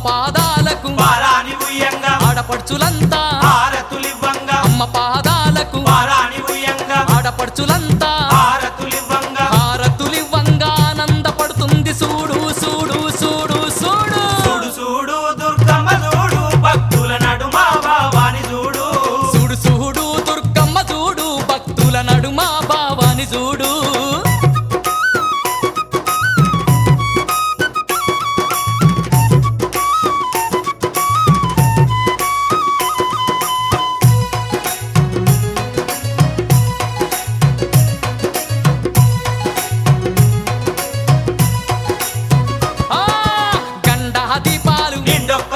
పాదాలకు పారాని ఉయ్యంగా ఆడపడుచులంతా హారతులివ్వంగా అమ్మ పాదాలకు పారాని ఉయ్యంగా ఆడపడుచులంతా హారతులివ్వంగా హారతులివ్వంగా ఆనందపడుతుంది చూడు చూడు చూడు చూడు చూడు చూడు దుర్గమ్మ చూడు భక్తుల నడుమ భావాని చూడు చూడు చూడు దుర్గమ్మ చూడు భక్తుల నడుమ భావాని చూడు నిండొక్క